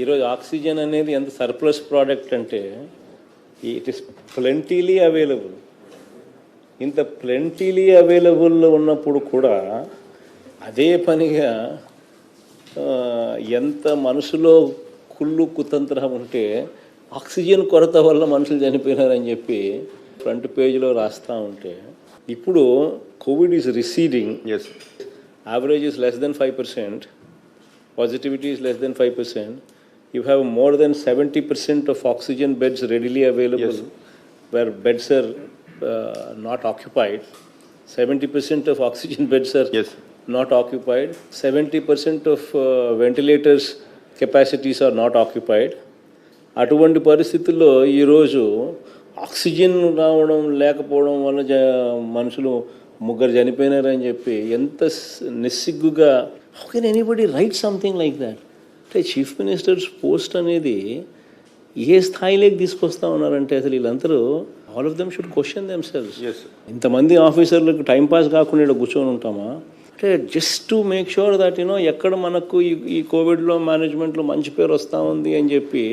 ఈరోజు ఆక్సిజన్ అనేది ఎంత సర్ప్లస్ ప్రోడక్ట్ అంటే ఇట్ ఇస్ ప్లెంటీలీ అవైలబుల్. ఇంత ప్లెంటీలీ అవైలబుల్ ఉన్నప్పుడు కూడా అదే పనిగా ఎంత మనసులో కుళ్ళు కుతంత్రం ఉంటే ఆక్సిజన్ కొరత వల్ల మనుషులు చనిపోయినారని చెప్పి ఫ్రంట్ పేజ్లో రాస్తూ ఉంటే ఇప్పుడు Covid is receding. Average is less than 5%, positivity is less than 5%. You have more than 70% of oxygen beds readily available, where beds are not occupied. 70% of oxygen beds are not occupied. 70% of ventilators capacities are not occupied. అటువంటి పరిస్థితుల్లో ఈరోజు oxygen రావడం లేకపోవడం వల్ల మనుషులు ముగ్గురు చనిపోయినారని చెప్పి ఎంత నిస్సిగ్గుగా how can anybody write something like that. అంటే చీఫ్ మినిస్టర్స్ పోస్ట్ అనేది ఏ స్థాయిలోకి తీసుకొస్తా ఉన్నారంటే అసలు వీళ్ళందరూ all of them should question them selves. ఇంతమంది ఆఫీసర్లకు టైంపాస్ కాకుండా ఇక్కడ కూర్చొని ఉంటామా అంటే just to make sure that ఎక్కడ మనకు ఈ కోవిడ్లో మేనేజ్మెంట్లో మంచి పేరు వస్తూ ఉంది అని చెప్పి.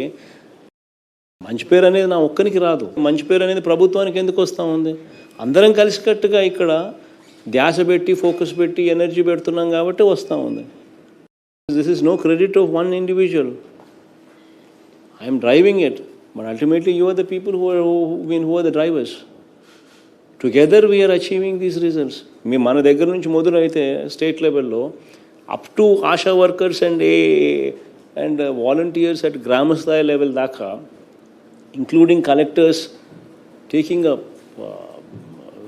మంచి పేరు అనేది నా ఒక్కరికి రాదు, మంచి పేరు అనేది ప్రభుత్వానికి ఎందుకు వస్తూ ఉంది? అందరం కలిసికట్టుగా ఇక్కడ ధ్యాస పెట్టి ఫోకస్ పెట్టి ఎనర్జీ పెడుతున్నాం కాబట్టి వస్తూ ఉంది. This is no credit of one individual. I'm driving it, but ultimately you are the people who are the drivers. Together we're achieving these results. మన దగ్గర నుంచి మొదలైతే స్టేట్ లెవెల్లో up to Asha workers and volunteers at గ్రామ స్థాయి level దాకా, including collectors taking a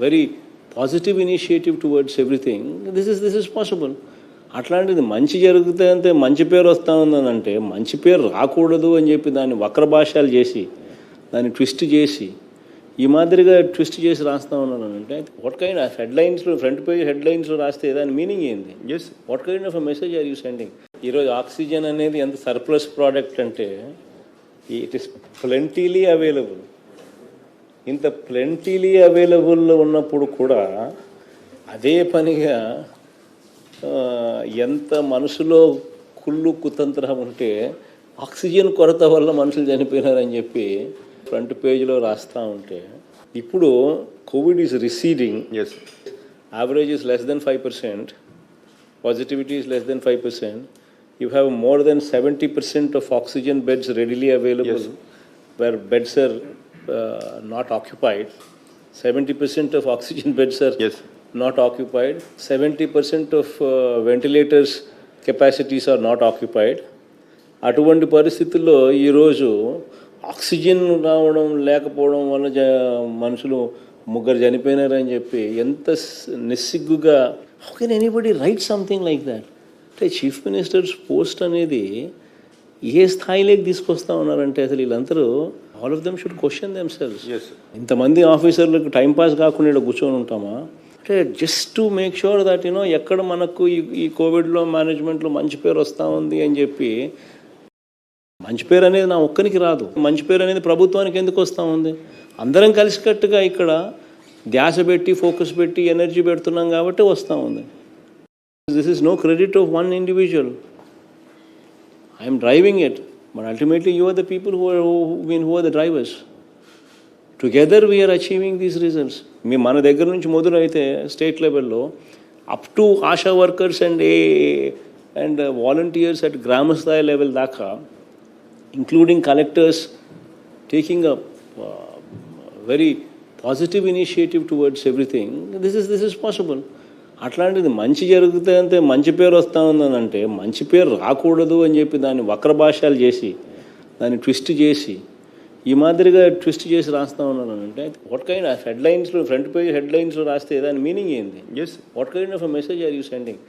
very positive initiative towards everything. This is possible. అట్లాంటిది మంచి జరిగితే అంతే మంచి పేరు వస్తూ ఉందనంటే మంచి పేరు రాకూడదు అని చెప్పి దాన్ని వక్రభాషాలు చేసి దాన్ని ట్విస్ట్ చేసి ఈ మాదిరిగా ట్విస్ట్ చేసి రాస్తూ ఉన్నానంటే వాట్ కైండ్ ఆఫ్ హెడ్లైన్స్లో ఫ్రంట్ పేజ్ హెడ్లైన్స్లో రాస్తే దాని మీనింగ్ ఏంది? What kind of message are you sending? ఈరోజు ఆక్సిజన్ అనేది ఎంత సర్ప్లస్ ప్రోడక్ట్ అంటే ఇట్ ఈస్ ప్లెంటీలీ అవైలబుల్. ఇంత ప్లెంటీలీ అవైలబుల్ ఉన్నప్పుడు కూడా అదే పనిగా ఎంత మనసులో కుళ్ళు కుతంత్రం ఉంటే ఆక్సిజన్ కొరత వల్ల మనుషులు చనిపోయినారని చెప్పి ఫ్రంట్ పేజ్లో రాస్తూ ఉంటే ఇప్పుడు Covid is receding. Average is less than 5%, positivity is less than 5%. You have more than 70% of oxygen beds readily available, where beds are not occupied. 70% of oxygen beds are not occupied. 70% of ventilators capacities are not occupied. అటువంటి పరిస్థితుల్లో ఈరోజు oxygen రావడం లేకపోవడం వల్ల మనుషులు ముగ్గురు చనిపోయినారని చెప్పి ఎంత నిస్సిగ్గుగా how can anybody write something like that. అంటే చీఫ్ మినిస్టర్స్ పోస్ట్ అనేది ఏ స్థాయిలోకి తీసుకొస్తా ఉన్నారంటే అసలు వీళ్ళందరూ all of them should question them selves. ఇంతమంది ఆఫీసర్లకు టైంపాస్ కాకుండా ఇక్కడ కూర్చొని ఉంటామా అంటే just to make sure that ఎక్కడ మనకు ఈ కోవిడ్లో మేనేజ్మెంట్లో మంచి పేరు వస్తూ ఉంది అని చెప్పి. మంచి పేరు అనేది నా ఒక్కరికి రాదు, మంచి పేరు అనేది ప్రభుత్వానికి ఎందుకు వస్తూ ఉంది? అందరం కలిసికట్టుగా ఇక్కడ ధ్యాస పెట్టి ఫోకస్ పెట్టి ఎనర్జీ పెడుతున్నాం కాబట్టి వస్తూ ఉంది. This is no credit of one individual. I am driving it, but ultimately you are the people who are the drivers. Together we are achieving these results. మన దగ్గర నుంచి మొదలైతే స్టేట్ లెవెల్లో up to Asha workers and volunteers at గ్రామ స్థాయి level దాకా, including collectors taking a very positive initiative towards everything. This is possible. అట్లాంటిది మంచి జరిగితే అంతే మంచి పేరు వస్తూ ఉందనంటే మంచి పేరు రాకూడదు అని చెప్పి దాన్ని వక్రభాషాలు చేసి దాన్ని ట్విస్ట్ చేసి ఈ మాదిరిగా ట్విస్ట్ చేసి రాస్తూ ఉన్నానంటే వాట్ కైండ్ ఆఫ్ హెడ్లైన్స్లో ఫ్రంట్ పేజ్ హెడ్లైన్స్లో రాస్తే దాని మీనింగ్ ఏంది? What kind of message are you sending?